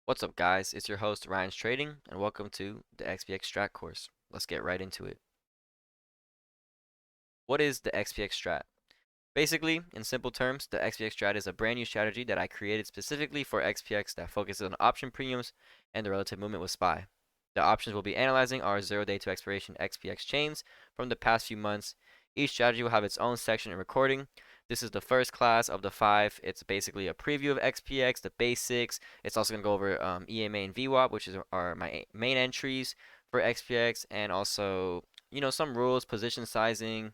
What's up, guys? It's your host, Ryan's Trading, and welcome to the SPX Strat course. Let's get right into it. What is the SPX Strat? Basically, in simple terms, the SPX Strat is a brand new strategy that I created specifically for SPX that focuses on option premiums and the relative movement with SPY. The options we'll be analyzing are 0-day to expiration SPX chains from the past few months. Each strategy will have its own section and recording. This is the first class of the 5. It's basically a preview of XPX, the basics. It's also going to go over EMA and VWap, which are my main entries for XPX, and also, some rules, position sizing,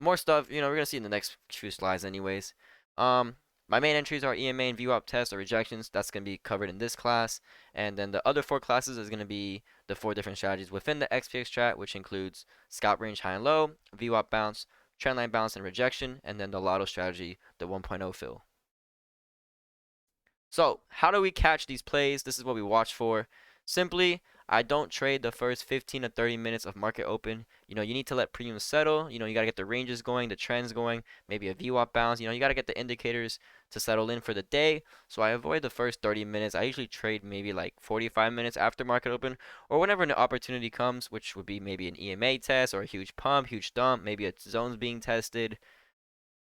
more stuff, we're gonna see in the next few slides anyways. My main entries are EMA and VWap tests or rejections. That's gonna be covered in this class. And then the other 4 classes is gonna be the 4 different strategies within the XPX strat, which includes scalp range high and low, VWap bounce, trendline bounce and rejection, and then the lotto strategy, the 1.0 fill. So, how do we catch these plays? This is what we watch for. Simply, I don't trade the first 15 to 30 minutes of market open. You need to let premiums settle. You got to get the ranges going, the trends going, maybe a VWAP bounce. You got to get the indicators to settle in for the day. So I avoid the first 30 minutes. I usually trade maybe like 45 minutes after market open or whenever an opportunity comes, which would be maybe an EMA test or a huge pump, huge dump, maybe a zone's being tested,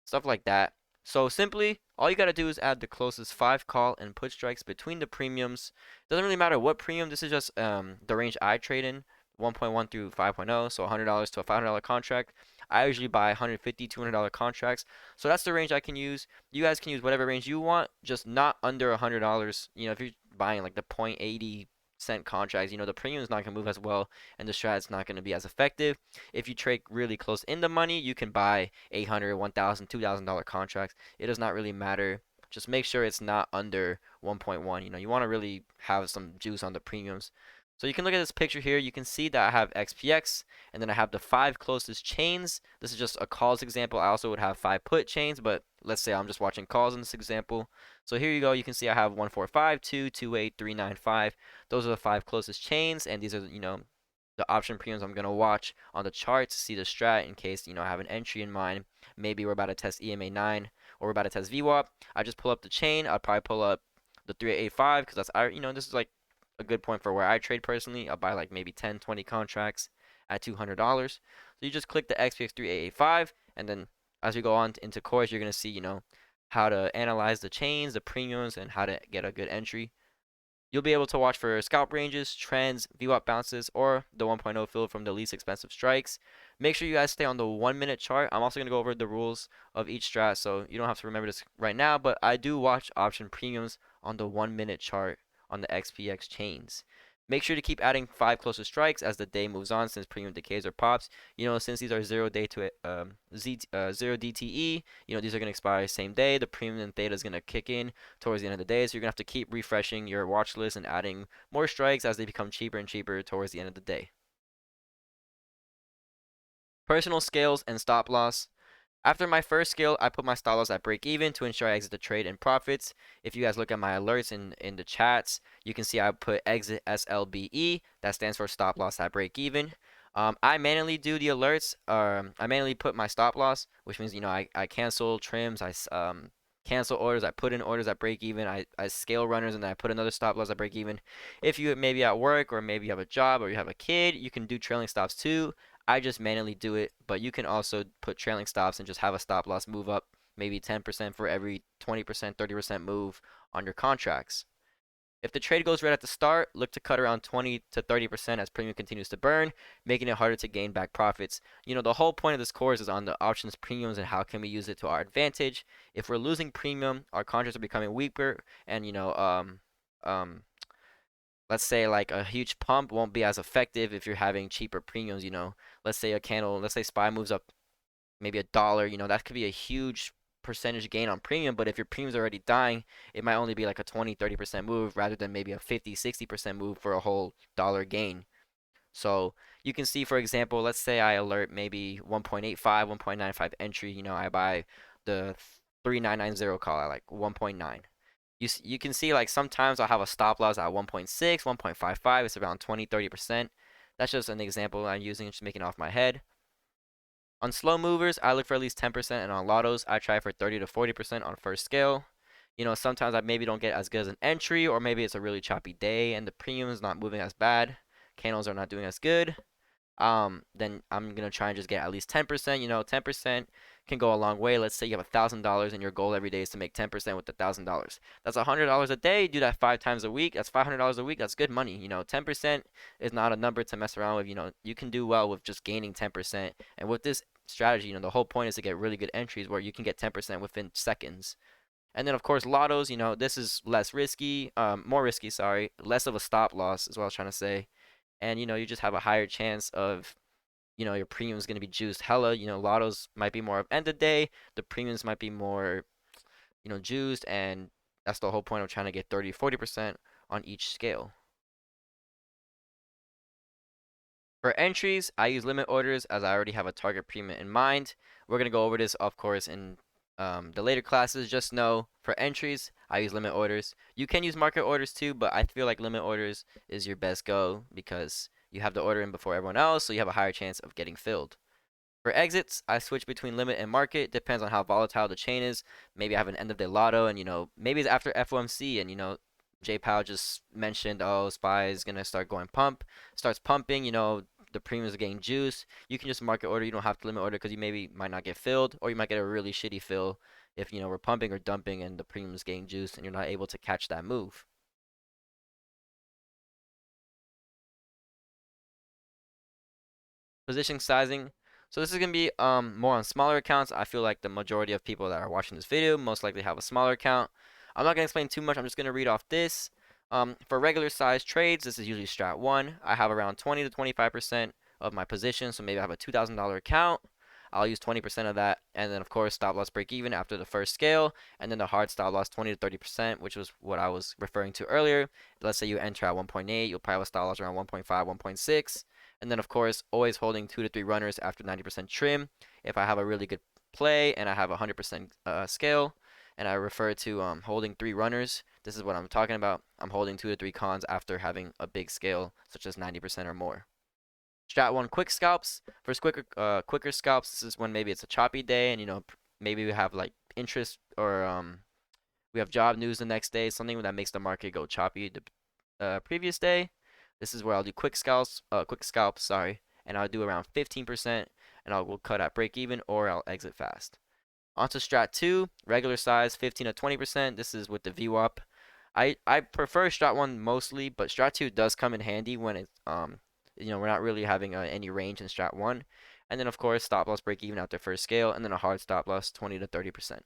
stuff like that. So simply, all you got to do is add the closest 5 call and put strikes between the premiums. Doesn't really matter what premium. This is just the range I trade in, 1.1 through 5.0, so $100 to a $500 contract. I usually buy 150, $200 contracts. So that's the range I can use. You guys can use whatever range you want, just not under $100. If you're buying like the 0.80 cent contracts, the premium is not going to move as well and the strat is not going to be as effective. If you trade really close in the money, you can buy 800, 1,000, $2,000 contracts. It does not really matter. Just make sure it's not under 1.1. You want to really have some juice on the premiums. So you can look at this picture here. You can see that I have XPX, and then I have the 5 closest chains. This is just a calls example. I also would have 5 put chains, but let's say I'm just watching calls in this example. So here you go. You can see I have 145, 2, 28, 3, 9, 5. Those are the 5 closest chains, and these are, the option premiums I'm going to watch on the chart to see the strat in case, I have an entry in mind. Maybe we're about to test EMA 9 or we're about to test VWAP. I just pull up the chain. I'll probably pull up the 3885 because this is like a good point for where I trade personally. I'll buy like maybe 10, 20 contracts at $200. So you just click the XPX 3885 and then as we go on into course, you're going to see, how to analyze the chains, the premiums, and how to get a good entry. You'll be able to watch for scalp ranges, trends, VWAP bounces, or the 1.0 fill from the least expensive strikes. Make sure you guys stay on the 1 minute chart. I'm also going to go over the rules of each strat, so you don't have to remember this right now, but I do watch option premiums on the 1 minute chart on the XPX chains. Make sure to keep adding 5 closer strikes as the day moves on since premium decays or pops. Since these are 0 day to 0 DTE, these are going to expire same day. The premium and theta is going to kick in towards the end of the day. So you're going to have to keep refreshing your watch list and adding more strikes as they become cheaper and cheaper towards the end of the day. Personal scales and stop loss. After my first scale, I put my stop loss at break even to ensure I exit the trade in profits. If you guys look at my alerts in the chats, you can see I put exit SLBE. That stands for stop loss at break even. I manually do the alerts. I manually put my stop loss, which means I cancel trims. I cancel orders. I put in orders at break even. I scale runners and then I put another stop loss at break even. If you maybe at work or maybe you have a job or you have a kid, you can do trailing stops too. I just manually do it, but you can also put trailing stops and just have a stop loss move up maybe 10% for every 20%, 30% move on your contracts. If the trade goes right at the start, look to cut around 20 to 30% as premium continues to burn, making it harder to gain back profits. The whole point of this course is on the options premiums and how can we use it to our advantage. If we're losing premium, our contracts are becoming weaker, and let's say like a huge pump won't be as effective if you're having cheaper premiums. Let's say a candle, let's say SPY moves up maybe $1, that could be a huge percentage gain on premium, but if your premium's already dying, it might only be like a 20, 30% move rather than maybe a 50, 60% move for a whole dollar gain. So you can see, for example, let's say I alert maybe 1.85, 1.95 entry, I buy the 3990 call at like 1.9. You can see like sometimes I'll have a stop loss at 1.6, 1.55. It's around 20, 30%. That's just an example I'm using, just making off my head. On slow movers, I look for at least 10%, and on lottos, I try for 30 to 40% on first scale. You know, sometimes I maybe don't get as good as an entry, or maybe it's a really choppy day and the premium is not moving as bad. Candles are not doing as good. Then I'm gonna try and just get at least 10%. You know, 10% can go a long way. Let's say you have $1,000 and your goal every day is to make 10% with the $1,000. That's $100 a day. Do that 5 times a week. That's $500 a week. That's good money. You know, 10% is not a number to mess around with. You know, you can do well with just gaining 10%. And with this strategy, you know, the whole point is to get really good entries where you can get 10% within seconds. And then of course lottos, you know, this is less risky, more risky, sorry, less of a stop loss is what I was trying to say. And you know, you just have a higher chance of, you know, your premium is going to be juiced hella. You know, lottos might be more of end of day, the premiums might be more, you know, juiced, and that's the whole point of trying to get 30, 40% on each scale. For entries, I use limit orders as I already have a target premium in mind. We're going to go over this, of course, in the later classes. Just know for entries, I use limit orders. You can use market orders too, but I feel like limit orders is your best go because you have the order in before everyone else, so you have a higher chance of getting filled. For exits, I switch between limit and market. Depends on how volatile the chain is. Maybe I have an end of day lotto, and you know, maybe it's after FOMC, and you know, J Powell just mentioned, oh, SPY is gonna start going pump, starts pumping. You know, the premiums are getting juice. You can just market order. You don't have to limit order because you maybe might not get filled, or you might get a really shitty fill if you know we're pumping or dumping and the premium is getting juiced, and you're not able to catch that move. Position sizing. So this is gonna be more on smaller accounts. I feel like the majority of people that are watching this video most likely have a smaller account. I'm not gonna explain too much. I'm just gonna read off this. For regular size trades, this is usually strat one. I have around 20 to 25% of my position. So maybe I have a $2,000 account. I'll use 20% of that, and then of course stop loss break even after the first scale, and then the hard stop loss 20 to 30%, which was what I was referring to earlier. Let's say you enter at 1.8, you'll probably have a stop loss around 1.5, 1.6. And then, of course, always holding 2 to 3 runners after 90% trim. If I have a really good play and I have a 100% scale, and I refer to holding 3 runners, this is what I'm talking about. I'm holding 2 to 3 cons after having a big scale, such as 90% or more. Strat 1 quick scalps. For quicker scalps, this is when maybe it's a choppy day and, you know, maybe we have like interest or we have job news the next day, something that makes the market go choppy the previous day. This is where I'll do quick scalp, sorry, and I'll do around 15%, and I'll cut at break even or I'll exit fast. Onto strat 2, regular size, 15 to 20%. This is with the VWap. I prefer strat 1 mostly, but strat 2 does come in handy when it's you know, we're not really having any range in strat 1. And then of course stop loss break even after first scale, and then a hard stop loss 20 to 30%.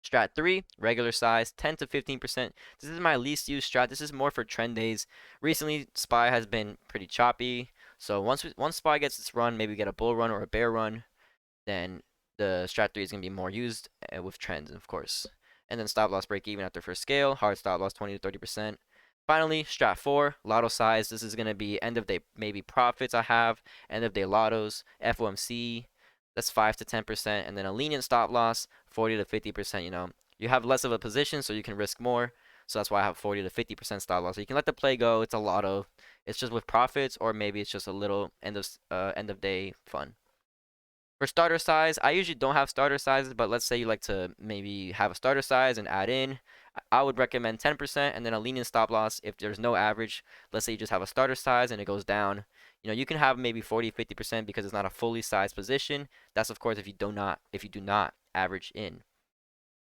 Strat 3, regular size, 10 to 15%. This is my least used strat. This is more for trend days. Recently, SPY has been pretty choppy. So once SPY gets its run, maybe we get a bull run or a bear run, then the strat 3 is going to be more used with trends, of course. And then stop loss break even after first scale, hard stop loss 20 to 30%. Finally, strat 4, lotto size. This is going to be end of day maybe profits I have, end of day lottos, FOMC, that's 5 to 10%, and then a lenient stop loss 40 to 50%. You know, you have less of a position, so you can risk more. So that's why I have 40 to 50% stop loss. So you can let the play go. It's a lotto. It's just with profits, or maybe it's just a little end of day fun. For starter size, I usually don't have starter sizes, but let's say you like to maybe have a starter size and add in. I would recommend 10% and then a lenient stop loss if there's no average. Let's say you just have a starter size and it goes down. You know, you can have maybe 40, 50% because it's not a fully sized position. That's of course if you do not average in.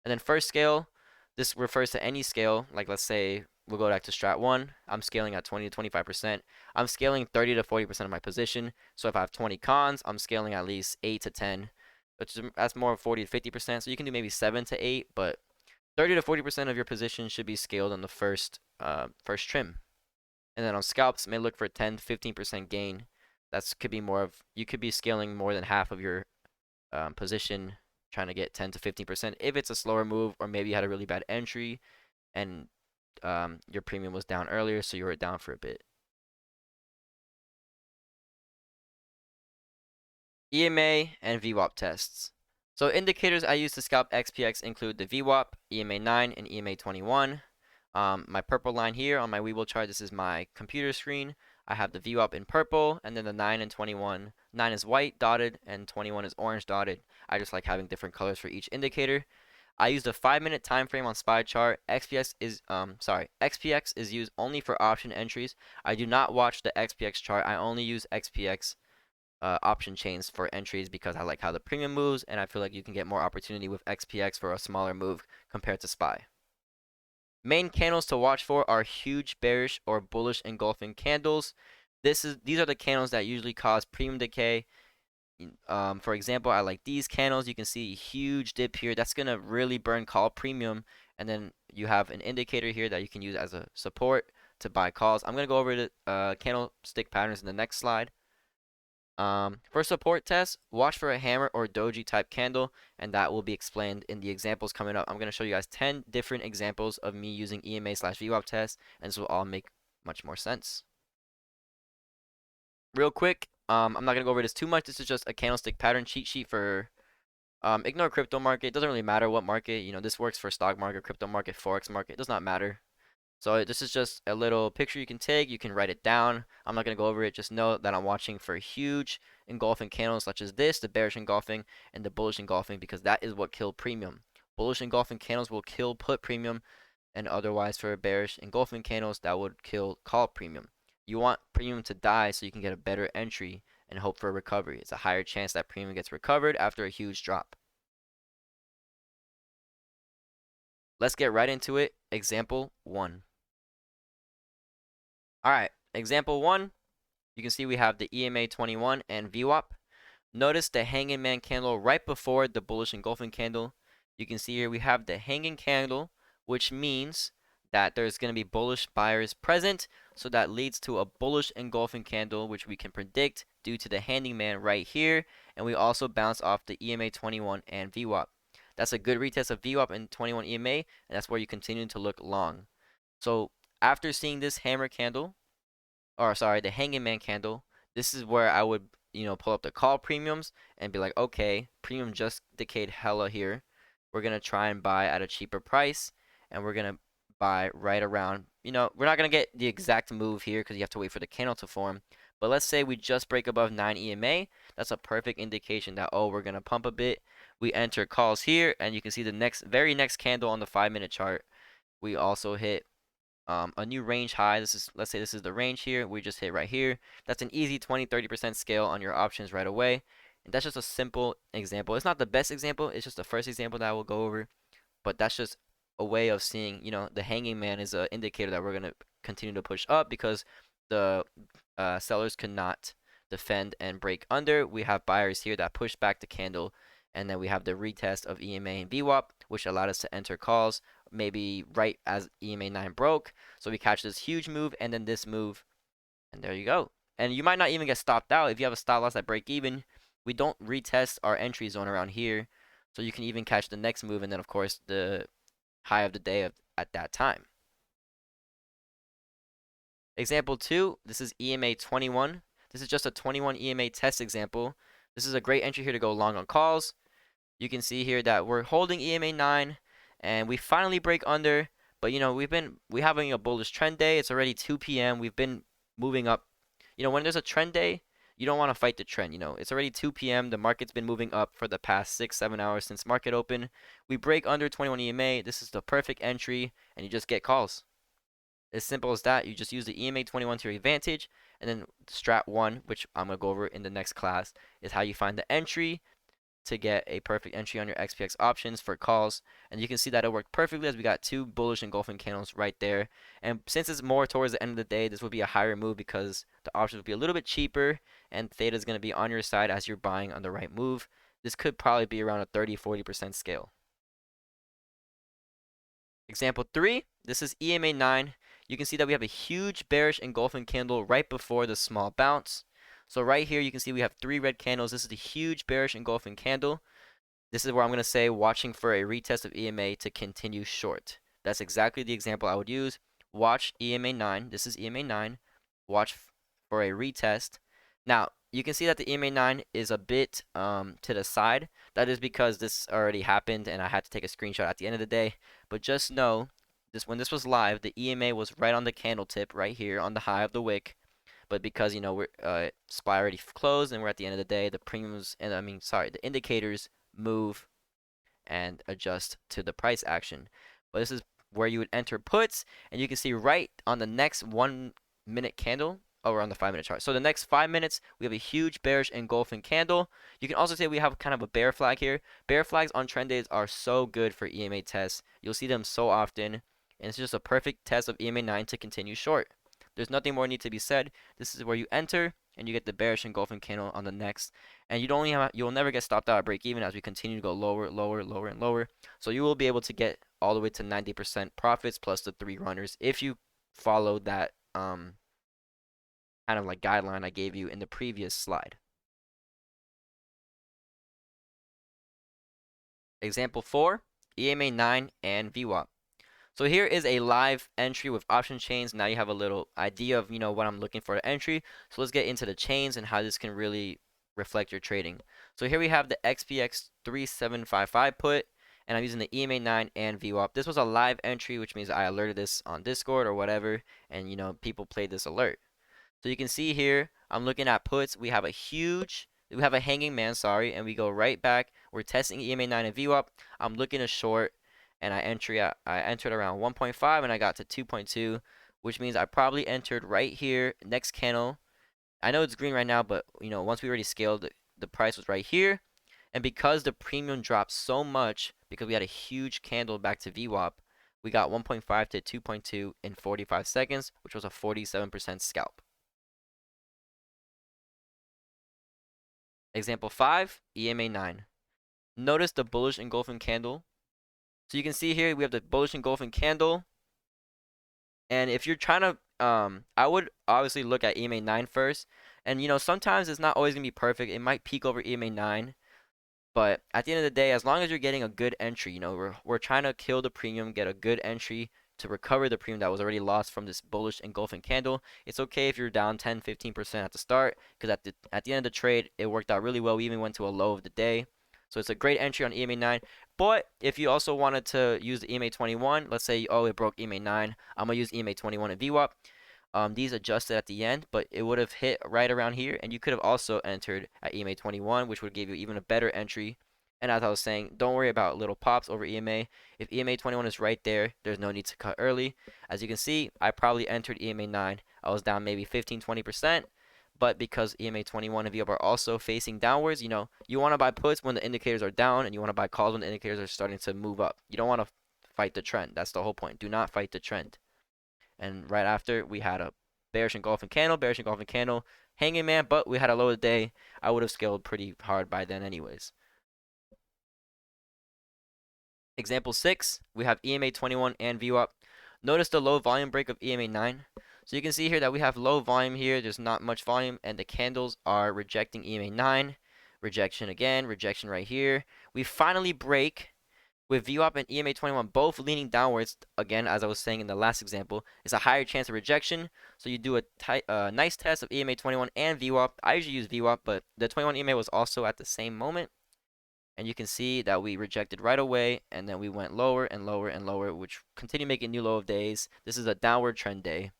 And then first scale, this refers to any scale. Like let's say we'll go back to strat 1. I'm scaling at 20 to 25%. I'm scaling 30 to 40% of my position. So if I have 20 cons, I'm scaling at least 8 to 10, which is, that's more 40 to 50%. So you can do maybe 7 to 8, but 30 to 40% of your position should be scaled on the first trim. And then on scalps, may look for 10 to 15% gain. That's could be more of, you could be scaling more than half of your position, trying to get 10 to 15% if it's a slower move, or maybe you had a really bad entry and your premium was down earlier, so you were down for a bit. EMA and VWap tests. So indicators I use to scalp SPX include the VWap, EMA 9, and EMA 21. My purple line here on my Webull chart, this is my computer screen. I have the VWap in purple, and then the 9 and 21. 9 is white dotted, and 21 is orange dotted. I just like having different colors for each indicator. I use the 5-minute time frame on SPY chart. XPX is used only for option entries. I do not watch the XPX chart. I only use XPX option chains for entries because I like how the premium moves, and I feel like you can get more opportunity with XPX for a smaller move compared to SPY. Main candles to watch for are huge bearish or bullish engulfing candles. These are the candles that usually cause premium decay. For example, I like these candles. You can see a huge dip here. That's gonna really burn call premium, and then you have an indicator here that you can use as a support to buy calls. I'm gonna go over the candlestick patterns in the next slide. For support test, watch for a hammer or doji type candle, and that will be explained in the examples coming up. I'm going to show you guys 10 different examples of me using EMA/VWap test, and this will all make much more sense. Real quick, I'm not going to go over this too much. This is just a candlestick pattern cheat sheet for ignore crypto market. It doesn't really matter what market. This works for stock market, crypto market, forex market. It does not matter. So this is just a little picture you can take. You can write it down. I'm not going to go over it. Just know that I'm watching for huge engulfing candles such as this, the bearish engulfing, and the bullish engulfing, because that is what killed premium. Bullish engulfing candles will kill put premium, and otherwise for bearish engulfing candles, that would kill call premium. You want premium to die so you can get a better entry and hope for a recovery. It's a higher chance that premium gets recovered after a huge drop. Let's get right into it. Example 1. Alright, example 1, you can see we have the EMA 21 and VWap. Notice the hanging man candle right before the bullish engulfing candle. You can see here we have the hanging candle, which means that there's going to be bullish buyers present. So that leads to a bullish engulfing candle, which we can predict due to the hanging man right here. And we also bounce off the EMA 21 and VWap. That's a good retest of VWap and 21 EMA, and that's where you continue to look long. So after seeing this hammer candle, or sorry, the hanging man candle, this is where I would, pull up the call premiums and be like, okay, premium just decayed hella here. We're going to try and buy at a cheaper price, and we're going to buy right around, we're not going to get the exact move here because you have to wait for the candle to form. But let's say we just break above 9 EMA. That's a perfect indication that, oh, we're going to pump a bit. We enter calls here, and you can see the very next candle on the 5-minute chart. We also hit a new range high. Let's say this is the range here. We just hit right here. That's an easy 20-30% scale on your options right away. And that's just a simple example. It's not the best example. It's just the first example that I will go over. But that's just a way of seeing, the hanging man is an indicator that we're going to continue to push up because the sellers cannot defend and break under. We have buyers here that push back the candle. And then we have the retest of EMA and VWap, which allowed us to enter calls maybe right as EMA 9 broke. So we catch this huge move and then this move, and there you go. And you might not even get stopped out if you have a stop loss at break even. We don't retest our entry zone around here, so you can even catch the next move and then of course the high of the day at that time. Example 2, this is EMA 21. This is just a 21 EMA test example. This is a great entry here to go long on calls. You can see here that we're holding EMA 9 and we finally break under, but we having a bullish trend day. It's already 2 p.m. We've been moving up. When there's a trend day, you don't want to fight the trend. It's already 2 p.m. The market's been moving up for the past 6-7 hours since market open. We break under 21 EMA. This is the perfect entry and you just get calls. As simple as that. You just use the EMA 21 to your advantage, and then Strat 1, which I'm going to go over in the next class, is how you find the entry to get a perfect entry on your SPX options for calls. And you can see that it worked perfectly as we got 2 bullish engulfing candles right there. And since it's more towards the end of the day, this would be a higher move because the options would be a little bit cheaper and theta is going to be on your side as you're buying on the right move. This could probably be around a 30-40% scale. Example 3, this is EMA 9. You can see that we have a huge bearish engulfing candle right before the small bounce. So right here, you can see we have 3 red candles. This is the huge bearish engulfing candle. This is where I'm going to say watching for a retest of EMA to continue short. That's exactly the example I would use. Watch EMA 9. This is EMA 9. Watch for a retest. Now, you can see that the EMA 9 is a bit to the side. That is because this already happened and I had to take a screenshot at the end of the day. But just know, when this was live, the EMA was right on the candle tip right here on the high of the wick. But because we're SPY already closed and we're at the end of the day, the premiums and the indicators move, and adjust to the price action. But this is where you would enter puts, and you can see right on the next 1 minute candle, oh, we're on the 5 minute chart. So the next 5 minutes, we have a huge bearish engulfing candle. You can also say we have kind of a bear flag here. Bear flags on trend days are so good for EMA tests. You'll see them so often, and it's just a perfect test of EMA 9 to continue short. There's nothing more need to be said. This is where you enter, and you get the bearish engulfing candle on the next. And you'll never get stopped out at break even as we continue to go lower, lower, lower, and lower. So you will be able to get all the way to 90% profits plus the 3 runners if you follow that kind of like guideline I gave you in the previous slide. Example 4, EMA 9 and VWap. So here is a live entry with option chains. Now you have a little idea of, what I'm looking for the entry. So let's get into the chains and how this can really reflect your trading. So here we have the SPX 3755 put, and I'm using the EMA 9 and VWap. This was a live entry, which means I alerted this on Discord or whatever, and people played this alert. So you can see here, I'm looking at puts. We have a hanging man, sorry, and we go right back. We're testing EMA 9 and VWap. I'm looking to short, and I entered around 1.5 and I got to 2.2, which means I probably entered right here, next candle. I know it's green right now, but once we already scaled, the price was right here. And because the premium dropped so much, because we had a huge candle back to VWap, we got 1.5 to 2.2 in 45 seconds, which was a 47% scalp. Example 5, EMA 9. Notice the bullish engulfing candle. So you can see here we have the bullish engulfing candle. And if you're trying to, I would obviously look at EMA 9 first. And sometimes it's not always going to be perfect. It might peak over EMA 9. But at the end of the day, as long as you're getting a good entry, we're trying to kill the premium, get a good entry to recover the premium that was already lost from this bullish engulfing candle. It's okay if you're down 10-15% at the start, because at the end of the trade, it worked out really well. We even went to a low of the day. So it's a great entry on EMA 9. But if you also wanted to use the EMA 21, let's say, oh, it broke EMA 9, I'm going to use EMA 21 and VWap. These adjusted at the end, but it would have hit right around here, and you could have also entered at EMA 21, which would give you even a better entry. And as I was saying, don't worry about little pops over EMA. If EMA 21 is right there, there's no need to cut early. As you can see, I probably entered EMA 9. I was down maybe 15-20%, but because EMA 21 and VWap are also facing downwards, you want to buy puts when the indicators are down, and you want to buy calls when the indicators are starting to move up. You don't want to fight the trend. That's the whole point. Do not fight the trend. And right after, we had a bearish engulfing candle, hanging man, but we had a low of the day. I would have scaled pretty hard by then anyways. Example 6, we have EMA 21 and VWap. Notice the low volume break of EMA 9. So you can see here that we have low volume here. There's not much volume, and the candles are rejecting EMA 9. Rejection again, rejection right here. We finally break with VWap and EMA 21 both leaning downwards. Again, as I was saying in the last example, it's a higher chance of rejection. So you do a nice test of EMA 21 and VWap. I usually use VWap, but the 21 EMA was also at the same moment. And you can see that we rejected right away, and then we went lower and lower and lower, which continued making new low of days. This is a downward trend day.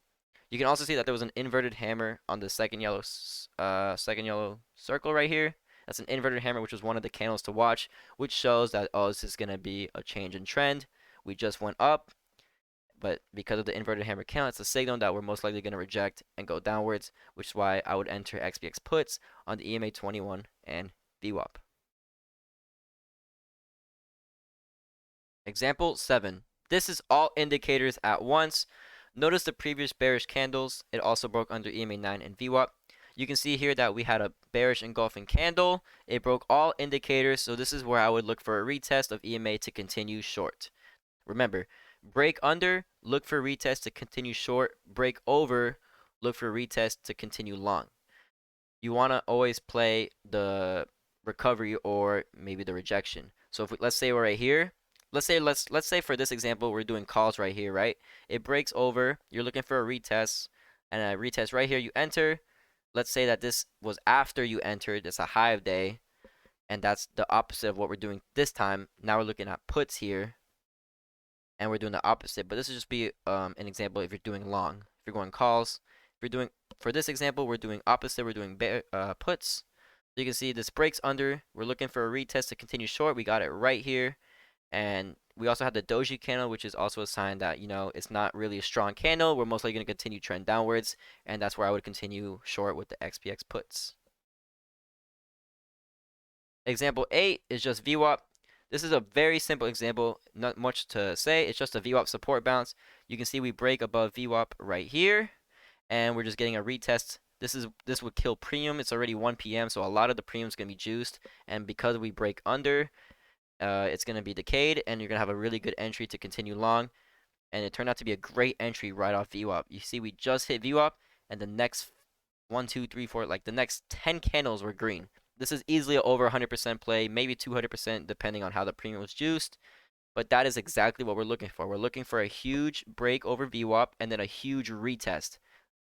You can also see that there was an inverted hammer on the second yellow circle right here. That's an inverted hammer, which was one of the candles to watch, which shows that, oh, this is going to be a change in trend. We just went up, but because of the inverted hammer candle, it's a signal that we're most likely going to reject and go downwards, which is why I would enter SPX puts on the EMA 21 and VWap. Example 7. This is all indicators at once. Notice the previous bearish candles. It also broke under EMA 9 and VWap. You can see here that we had a bearish engulfing candle. It broke all indicators, so this is where I would look for a retest of EMA to continue short. Remember, break under, look for retest to continue short. Break over, look for retest to continue long. You want to always play the recovery or maybe the rejection. So if let's say we're right here. Let's say for this example, we're doing calls right here, right? It breaks over. You're looking for a retest, and a retest right here. You enter. Let's say that this was after you entered. It's a high of day, and that's the opposite of what we're doing this time. Now we're looking at puts here, and we're doing the opposite. But this will just be an example if you're doing long. If you're going calls, if you're doing for this example, we're doing opposite. We're doing puts. So you can see this breaks under. We're looking for a retest to continue short. We got it right here. And we also have the doji candle, which is also a sign that, it's not really a strong candle. We're most likely going to continue trend downwards, and that's where I would continue short with the SPX puts. Example 8 is just VWap. This is a very simple example, not much to say. It's just a VWap support bounce. You can see we break above VWap right here, and we're just getting a retest. This would kill premium. It's already 1 p.m., so a lot of the premium is going to be juiced, and because we break under, it's going to be decayed, and you're going to have a really good entry to continue long. And it turned out to be a great entry right off VWap. You see, we just hit VWap, and the next 1, 2, 3, 4, like the next 10 candles were green. This is easily over 100% play, maybe 200% depending on how the premium was juiced. But that is exactly what we're looking for. We're looking for a huge break over VWap and then a huge retest,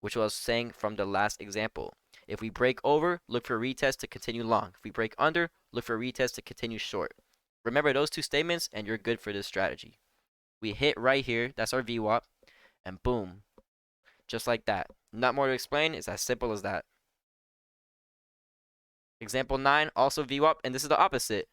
which I was saying from the last example. If we break over, look for a retest to continue long. If we break under, look for a retest to continue short. Remember those two statements, and you're good for this strategy. We hit right here. That's our VWap. And boom. Just like that. Not more to explain. It's as simple as that. Example 9, also VWap. And this is the opposite.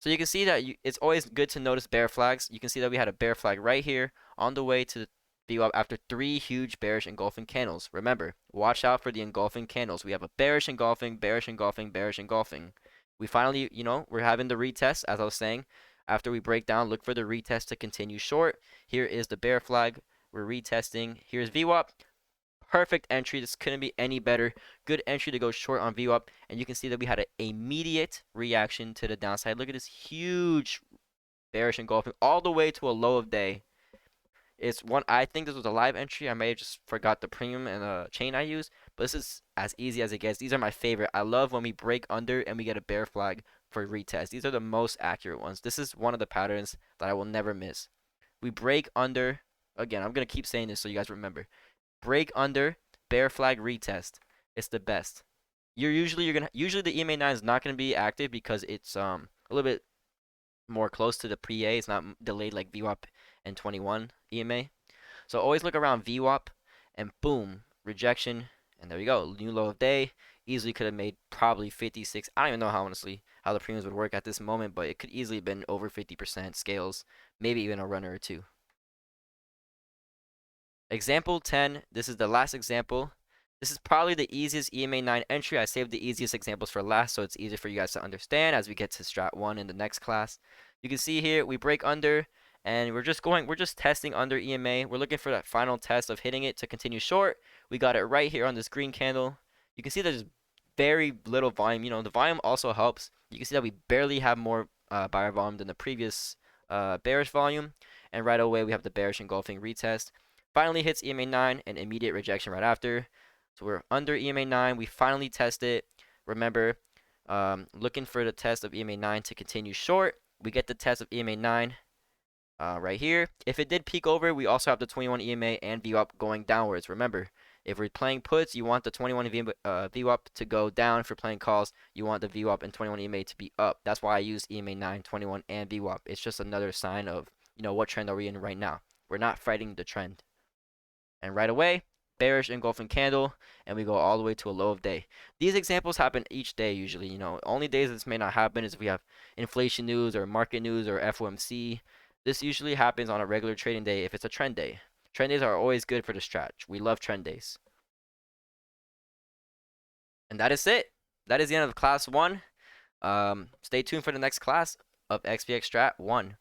So you can see that it's always good to notice bear flags. You can see that we had a bear flag right here on the way to VWap after 3 huge bearish engulfing candles. Remember, watch out for the engulfing candles. We have a bearish engulfing, bearish engulfing, bearish engulfing. We finally, we're having the retest, as I was saying. After we break down, look for the retest to continue short. Here is the bear flag. We're retesting. Here's VWap. Perfect entry. This couldn't be any better. Good entry to go short on VWap. And you can see that we had an immediate reaction to the downside. Look at this huge bearish engulfing all the way to a low of day. I think this was a live entry. I may have just forgot the premium and the chain I used, but this is as easy as it gets. These are my favorite. I love when we break under and we get a bear flag for retest. These are the most accurate ones. This is one of the patterns that I will never miss. We break under. Again, I'm going to keep saying this so you guys remember. Break under, bear flag retest. It's the best. Usually the EMA 9 is not going to be active because it's a little bit more close to the pre-A. It's not delayed like VWap and 21 EMA. So always look around VWap and boom, rejection. And there we go. New low of day. Easily could have made probably 56. I don't even know how, honestly, how the premiums would work at this moment, but it could easily have been over 50% scales. Maybe even a runner or two. Example 10. This is the last example. This is probably the easiest EMA 9 entry. I saved the easiest examples for last, so it's easier for you guys to understand as we get to Strat 1 in the next class. You can see here, we break under, and we're just testing under EMA. We're looking for that final test of hitting it to continue short. We got it right here on this green candle. You can see there's very little volume. The volume also helps. You can see that we barely have more buyer volume than the previous bearish volume. And right away, we have the bearish engulfing retest. Finally hits EMA 9 and immediate rejection right after. So we're under EMA 9. We finally test it. Remember, looking for the test of EMA 9 to continue short. We get the test of EMA 9 right here. If it did peak over, we also have the 21 EMA and VWap going downwards. Remember, if we're playing puts, you want the 21 VWap to go down. If you're playing calls, you want the VWap and 21 EMA to be up. That's why I use EMA 9, 21, and VWap. It's just another sign of, what trend are we in right now. We're not fighting the trend. And right away, bearish engulfing candle, and we go all the way to a low of day. These examples happen each day usually. Only days this may not happen is if we have inflation news or market news or FOMC. This usually happens on a regular trading day if it's a trend day. Trend days are always good for the strat. We love trend days. And that is it. That is the end of class 1. Stay tuned for the next class of SPX Strat 1.